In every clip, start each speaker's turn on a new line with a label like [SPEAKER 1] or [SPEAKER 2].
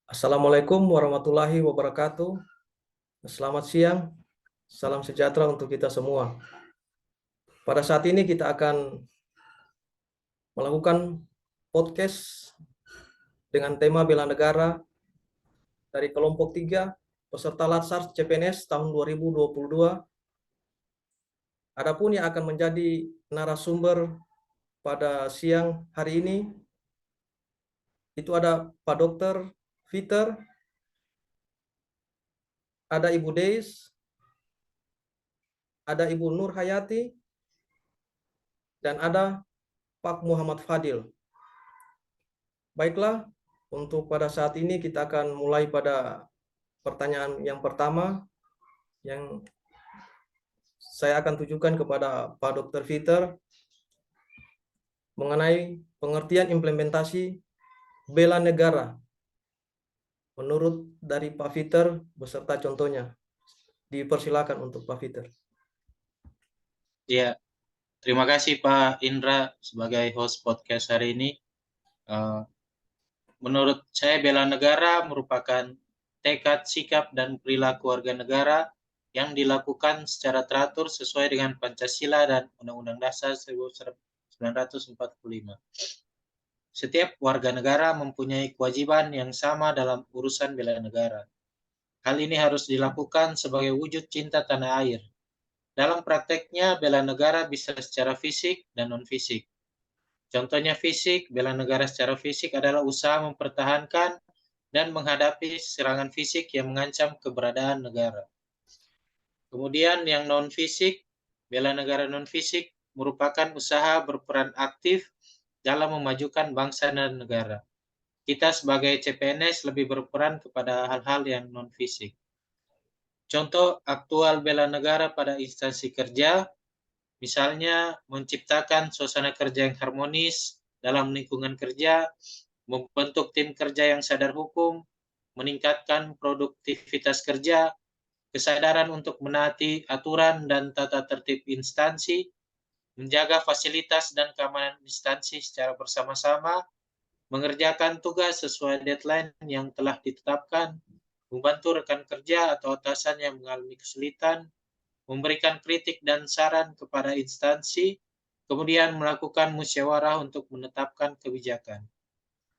[SPEAKER 1] Assalamualaikum warahmatullahi wabarakatuh. Selamat siang, salam sejahtera untuk kita semua. Pada saat ini kita akan melakukan podcast dengan tema bela negara dari kelompok 3 peserta Latsar CPNS tahun 2022. Adapun yang akan menjadi narasumber pada siang hari ini itu ada Pak Dokter Peter, ada Ibu Deis, ada Ibu Nur Hayati, dan ada Pak Muhammad Fadil. Baiklah, untuk pada saat ini kita akan mulai pada pertanyaan yang pertama yang saya akan tujukan kepada Pak Dr. Peter mengenai pengertian implementasi bela negara menurut dari Pak Peter beserta contohnya. Dipersilakan untuk Pak Peter.
[SPEAKER 2] Ya, terima kasih Pak Indra sebagai host podcast hari ini. Menurut saya bela negara merupakan tekad, sikap, dan perilaku warga negara yang dilakukan secara teratur sesuai dengan Pancasila dan Undang-Undang Dasar 1945. Setiap warga negara mempunyai kewajiban yang sama dalam urusan bela negara. Hal ini harus dilakukan sebagai wujud cinta tanah air. Dalam prakteknya, bela negara bisa secara fisik dan non-fisik. Contohnya fisik, bela negara secara fisik adalah usaha mempertahankan dan menghadapi serangan fisik yang mengancam keberadaan negara. Kemudian yang non-fisik, bela negara non-fisik merupakan usaha berperan aktif dalam memajukan bangsa dan negara. Kita sebagai CPNS lebih berperan kepada hal-hal yang non-fisik. Contoh aktual bela negara pada instansi kerja, misalnya menciptakan suasana kerja yang harmonis dalam lingkungan kerja, membentuk tim kerja yang sadar hukum, meningkatkan produktivitas kerja, kesadaran untuk menaati aturan dan tata tertib instansi, menjaga fasilitas dan keamanan instansi secara bersama-sama, mengerjakan tugas sesuai deadline yang telah ditetapkan, membantu rekan kerja atau atasan yang mengalami kesulitan, memberikan kritik dan saran kepada instansi, kemudian melakukan musyawarah untuk menetapkan kebijakan.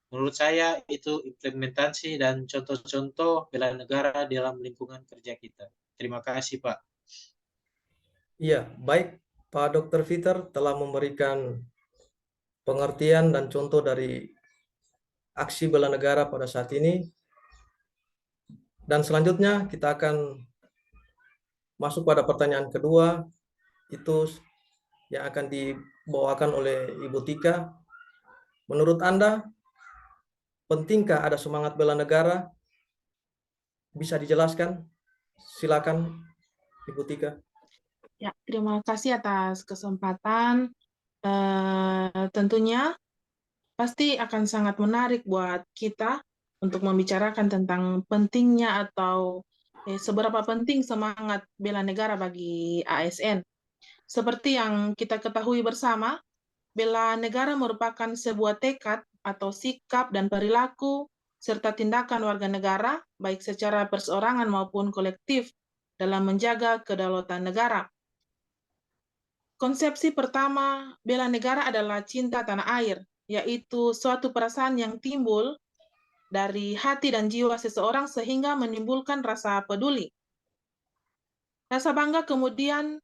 [SPEAKER 2] Menurut saya itu implementasi dan contoh-contoh bela negara dalam lingkungan kerja kita. Terima kasih, Pak.
[SPEAKER 1] Iya, baik Pak Dr. Peter telah memberikan pengertian dan contoh dari aksi bela negara pada saat ini. Dan selanjutnya kita akan masuk pada pertanyaan kedua, itu yang akan dibawakan oleh Ibu Tika. Menurut Anda, pentingkah ada semangat bela negara? Bisa dijelaskan? Silakan, Ibu Tika.
[SPEAKER 3] Ya, terima kasih atas kesempatan. Tentunya pasti akan sangat menarik buat kita untuk membicarakan tentang pentingnya atau seberapa penting semangat bela negara bagi ASN. Seperti yang kita ketahui bersama, bela negara merupakan sebuah tekad atau sikap dan perilaku serta tindakan warga negara, baik secara perseorangan maupun kolektif, dalam menjaga kedaulatan negara. Konsepsi pertama bela negara adalah cinta tanah air, yaitu suatu perasaan yang timbul dari hati dan jiwa seseorang sehingga menimbulkan rasa peduli. Rasa bangga kemudian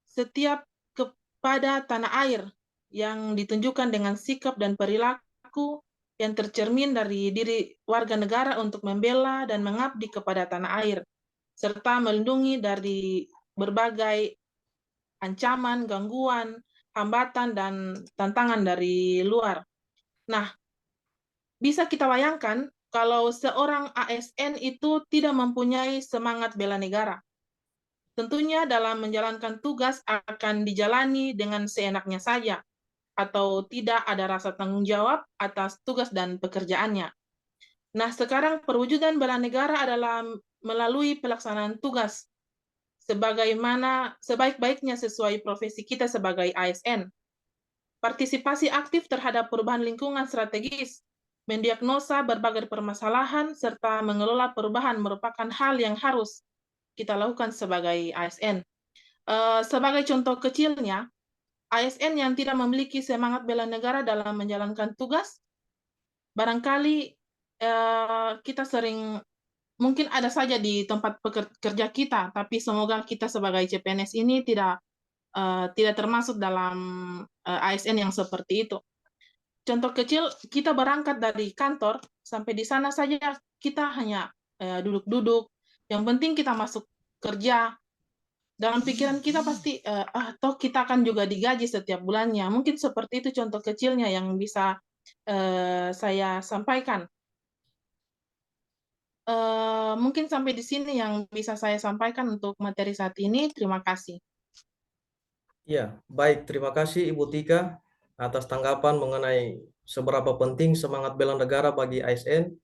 [SPEAKER 3] setiap kepada tanah air yang ditunjukkan dengan sikap dan perilaku yang tercermin dari diri warga negara untuk membela dan mengabdi kepada tanah air, serta melindungi dari berbagai ancaman, gangguan, hambatan, dan tantangan dari luar. Nah, bisa kita bayangkan kalau seorang ASN itu tidak mempunyai semangat bela negara. Tentunya dalam menjalankan tugas akan dijalani dengan seenaknya saja, atau tidak ada rasa tanggung jawab atas tugas dan pekerjaannya. Nah, sekarang perwujudan bela negara adalah melalui pelaksanaan tugas, sebagaimana sebaik-baiknya sesuai profesi kita sebagai ASN. Partisipasi aktif terhadap perubahan lingkungan strategis, mendiagnosa berbagai permasalahan, serta mengelola perubahan merupakan hal yang harus kita lakukan sebagai ASN. Sebagai contoh kecilnya, ASN yang tidak memiliki semangat bela negara dalam menjalankan tugas, barangkali kita sering, mungkin ada saja di tempat kerja kita, tapi semoga kita sebagai CPNS ini tidak termasuk dalam ASN yang seperti itu. Contoh kecil, kita berangkat dari kantor, sampai di sana saja kita hanya duduk-duduk. Yang penting kita masuk kerja. Dalam pikiran kita pasti, toh kita akan juga digaji setiap bulannya. Mungkin seperti itu contoh kecilnya yang bisa saya sampaikan. Mungkin sampai di sini yang bisa saya sampaikan untuk materi saat ini. Terima kasih.
[SPEAKER 1] Ya, baik. Terima kasih Ibu Tika atas tanggapan mengenai seberapa penting semangat bela negara bagi ASN.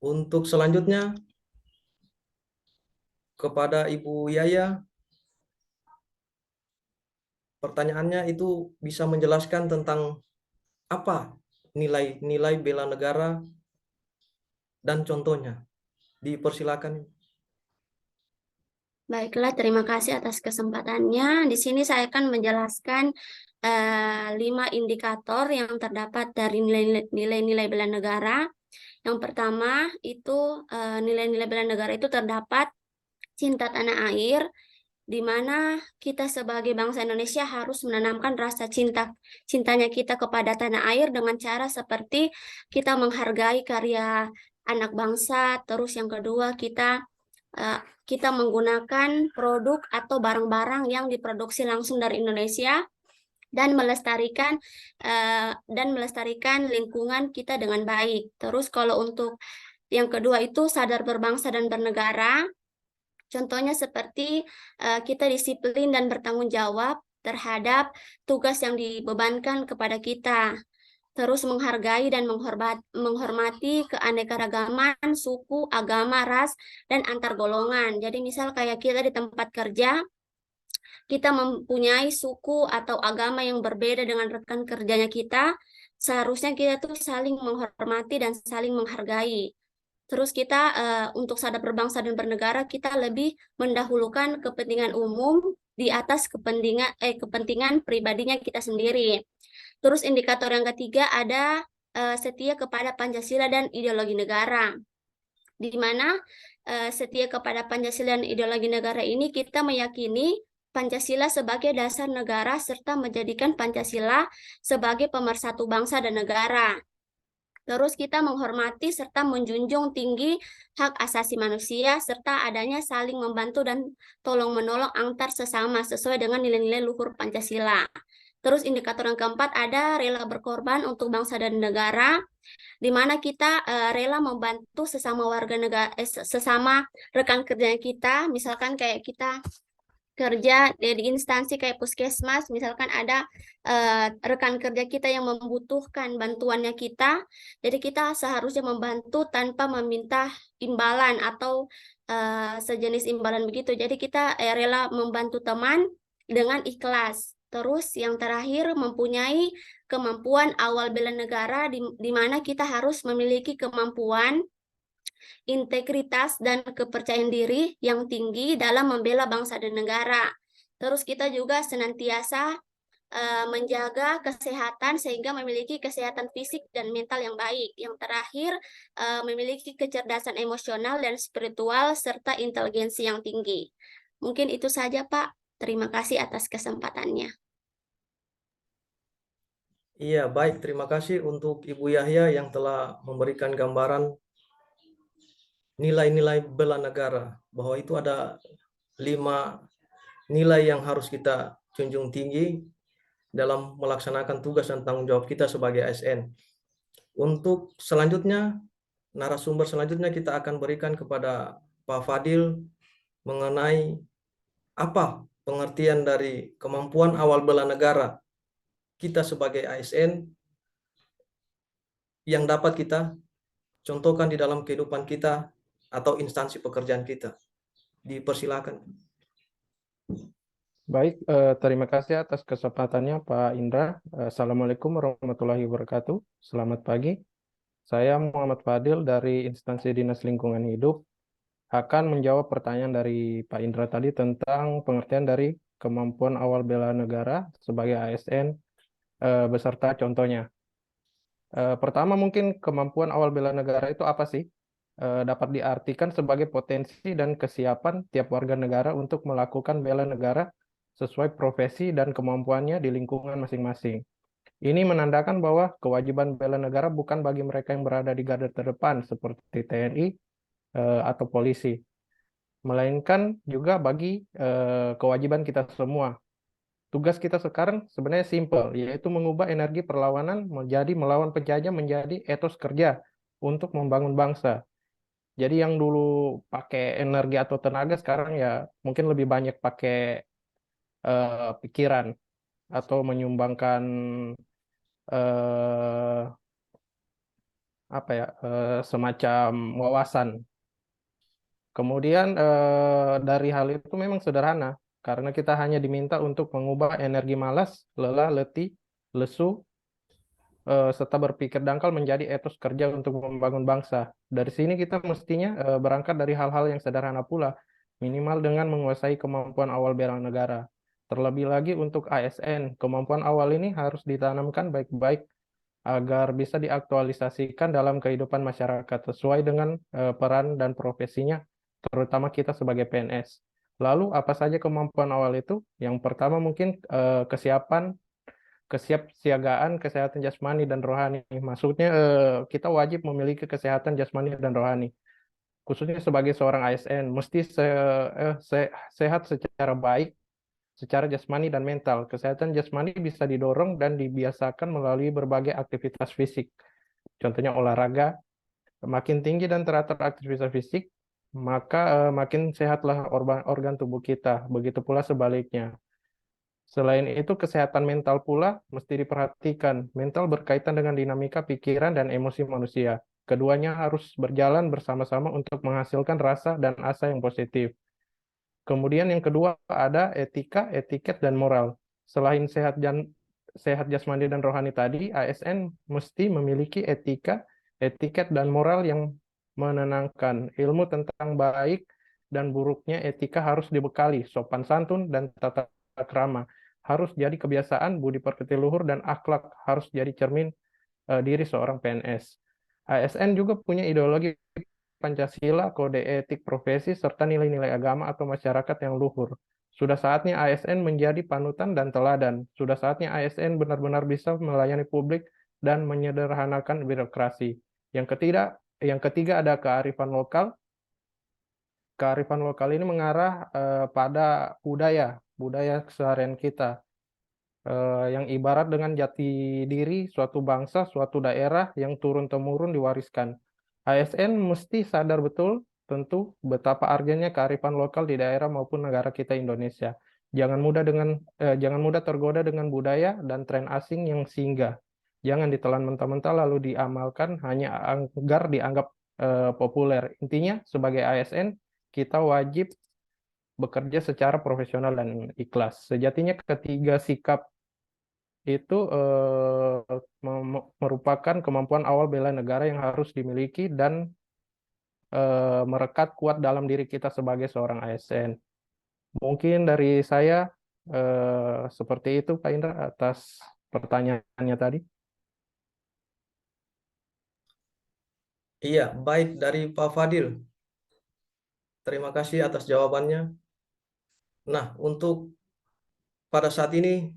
[SPEAKER 1] Untuk selanjutnya, kepada Ibu Yaya, pertanyaannya itu bisa menjelaskan tentang apa nilai-nilai bela negara dan contohnya. Dipersilakan.
[SPEAKER 4] Baiklah, terima kasih atas kesempatannya. Di sini saya akan menjelaskan 5 indikator yang terdapat dari nilai-nilai bela negara. Yang pertama itu nilai-nilai bela negara itu terdapat cinta tanah air, di mana kita sebagai bangsa Indonesia harus menanamkan rasa cintanya kita kepada tanah air dengan cara seperti kita menghargai karya anak bangsa. Terus yang kedua, kita menggunakan produk atau barang-barang yang diproduksi langsung dari Indonesia dan melestarikan lingkungan kita dengan baik. Terus kalau untuk yang kedua itu sadar berbangsa dan bernegara. Contohnya seperti kita disiplin dan bertanggung jawab terhadap tugas yang dibebankan kepada kita. Terus menghargai dan menghormati keanekaragaman suku, agama, ras, dan antar golongan. Jadi misal kayak kita di tempat kerja, kita mempunyai suku atau agama yang berbeda dengan rekan kerjanya kita, seharusnya kita tuh saling menghormati dan saling menghargai. Terus kita untuk sadar berbangsa dan bernegara, kita lebih mendahulukan kepentingan umum di atas kepentingan pribadinya kita sendiri. Terus indikator yang ketiga ada setia kepada Pancasila dan ideologi negara. Di mana setia kepada Pancasila dan ideologi negara ini kita meyakini Pancasila sebagai dasar negara serta menjadikan Pancasila sebagai pemersatu bangsa dan negara. Terus kita menghormati serta menjunjung tinggi hak asasi manusia serta adanya saling membantu dan tolong-menolong antar sesama sesuai dengan nilai-nilai luhur Pancasila. Terus indikator yang keempat ada rela berkorban untuk bangsa dan negara, di mana kita rela membantu sesama warga negara, sesama rekan kerja kita, misalkan kayak kita kerja di instansi kayak puskesmas, misalkan ada rekan kerja kita yang membutuhkan bantuannya kita, jadi kita seharusnya membantu tanpa meminta imbalan atau sejenis imbalan begitu. Jadi kita rela membantu teman dengan ikhlas. Terus yang terakhir mempunyai kemampuan awal bela negara, di mana kita harus memiliki kemampuan integritas dan kepercayaan diri yang tinggi dalam membela bangsa dan negara. Terus kita juga senantiasa menjaga kesehatan sehingga memiliki kesehatan fisik dan mental yang baik. Yang terakhir, memiliki kecerdasan emosional dan spiritual serta inteligensi yang tinggi. Mungkin itu saja, Pak. Terima kasih atas kesempatannya.
[SPEAKER 1] Iya, baik. Terima kasih untuk Ibu Yahya yang telah memberikan gambaran nilai-nilai bela negara, bahwa itu ada 5 nilai yang harus kita junjung tinggi dalam melaksanakan tugas dan tanggung jawab kita sebagai ASN. Untuk selanjutnya, narasumber selanjutnya kita akan berikan kepada Pak Fadil mengenai apa pengertian dari kemampuan awal bela negara kita sebagai ASN yang dapat kita contohkan di dalam kehidupan kita atau instansi pekerjaan kita. Dipersilakan.
[SPEAKER 5] Baik, terima kasih atas kesempatannya Pak Indra. Assalamualaikum warahmatullahi wabarakatuh. Selamat pagi. Saya Muhammad Fadil dari Instansi Dinas Lingkungan Hidup akan menjawab pertanyaan dari Pak Indra tadi tentang pengertian dari kemampuan awal bela negara sebagai ASN beserta contohnya. Pertama mungkin kemampuan awal bela negara itu apa sih? Dapat diartikan sebagai potensi dan kesiapan tiap warga negara untuk melakukan bela negara sesuai profesi dan kemampuannya di lingkungan masing-masing. Ini menandakan bahwa kewajiban bela negara bukan bagi mereka yang berada di garda terdepan seperti TNI atau polisi, melainkan juga bagi kewajiban kita semua. Tugas kita sekarang sebenarnya simpel, yaitu mengubah energi perlawanan menjadi melawan penjajah menjadi etos kerja untuk membangun bangsa. Jadi yang dulu pakai energi atau tenaga sekarang ya mungkin lebih banyak pakai pikiran atau menyumbangkan eh, apa ya semacam wawasan. Kemudian dari hal itu memang sederhana karena kita hanya diminta untuk mengubah energi malas, lelah, letih, lesu, serta berpikir dangkal menjadi etos kerja untuk membangun bangsa. Dari sini kita mestinya berangkat dari hal-hal yang sederhana pula, minimal dengan menguasai kemampuan awal bela negara. Terlebih lagi untuk ASN, kemampuan awal ini harus ditanamkan baik-baik agar bisa diaktualisasikan dalam kehidupan masyarakat sesuai dengan peran dan profesinya, terutama kita sebagai PNS. Lalu apa saja kemampuan awal itu? Yang pertama mungkin kesiapsiagaan kesehatan jasmani dan rohani. Maksudnya kita wajib memiliki kesehatan jasmani dan rohani. Khususnya sebagai seorang ASN, mesti sehat secara baik, secara jasmani dan mental. Kesehatan jasmani bisa didorong dan dibiasakan melalui berbagai aktivitas fisik. Contohnya olahraga, makin tinggi dan teratur aktivitas fisik, maka makin sehatlah organ tubuh kita. Begitu pula sebaliknya. Selain itu, kesehatan mental pula mesti diperhatikan. Mental berkaitan dengan dinamika pikiran dan emosi manusia. Keduanya harus berjalan bersama-sama untuk menghasilkan rasa dan asa yang positif. Kemudian yang kedua ada etika, etiket, dan moral. Selain sehat jasmani dan rohani tadi, ASN mesti memiliki etika, etiket, dan moral yang menenangkan. Ilmu tentang baik dan buruknya etika harus dibekali, sopan santun dan tata krama. Harus jadi kebiasaan, budi pekerti luhur, dan akhlak harus jadi cermin diri seorang PNS. ASN juga punya ideologi Pancasila, kode etik profesi, serta nilai-nilai agama atau masyarakat yang luhur. Sudah saatnya ASN menjadi panutan dan teladan. Sudah saatnya ASN benar-benar bisa melayani publik dan menyederhanakan birokrasi. Yang ketiga ada kearifan lokal. Kearifan lokal ini mengarah pada budaya keseharian kita. Yang ibarat dengan jati diri suatu bangsa, suatu daerah yang turun-temurun diwariskan. ASN mesti sadar betul tentu betapa arganya kearifan lokal di daerah maupun negara kita Indonesia. Jangan mudah tergoda dengan budaya dan tren asing yang singgah. Jangan ditelan mentah-mentah lalu diamalkan hanya agar dianggap populer. Intinya sebagai ASN kita wajib bekerja secara profesional dan ikhlas. Sejatinya ketiga sikap itu merupakan kemampuan awal bela negara yang harus dimiliki dan merekat kuat dalam diri kita sebagai seorang ASN. Mungkin dari saya seperti itu Pak Indra atas pertanyaannya tadi.
[SPEAKER 1] Iya, baik dari Pak Fadil. Terima kasih atas jawabannya. Nah, untuk pada saat ini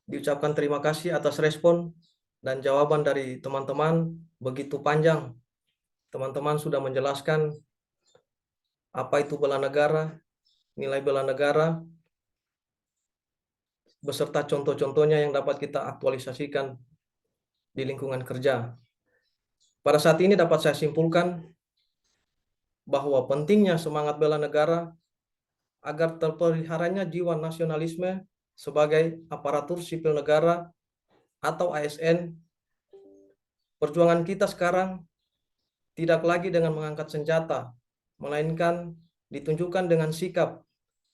[SPEAKER 1] diucapkan terima kasih atas respon dan jawaban dari teman-teman begitu panjang. Teman-teman sudah menjelaskan apa itu bela negara, nilai bela negara, beserta contoh-contohnya yang dapat kita aktualisasikan di lingkungan kerja. Pada saat ini dapat saya simpulkan bahwa pentingnya semangat bela negara agar terpeliharanya jiwa nasionalisme sebagai aparatur sipil negara atau ASN. Perjuangan kita sekarang tidak lagi dengan mengangkat senjata, melainkan ditunjukkan dengan sikap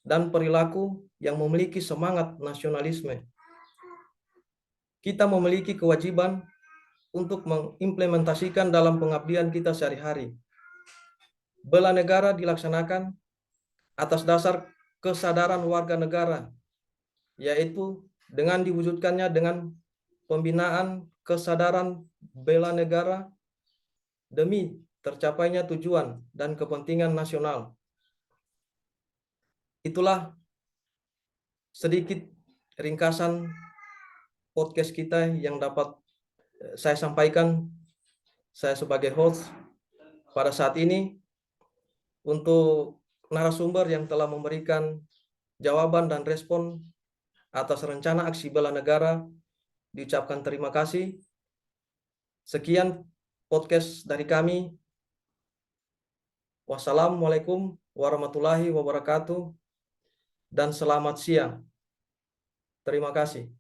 [SPEAKER 1] dan perilaku yang memiliki semangat nasionalisme. Kita memiliki kewajiban untuk mengimplementasikan dalam pengabdian kita sehari-hari. Bela negara dilaksanakan atas dasar kesadaran warga negara, yaitu dengan diwujudkannya dengan pembinaan kesadaran bela negara demi tercapainya tujuan dan kepentingan nasional. Itulah sedikit ringkasan podcast kita yang dapat saya sampaikan, saya sebagai host pada saat ini. Untuk narasumber yang telah memberikan jawaban dan respon atas rencana aksi bela negara, diucapkan terima kasih. Sekian podcast dari kami. Wassalamualaikum warahmatullahi wabarakatuh dan selamat siang. Terima kasih.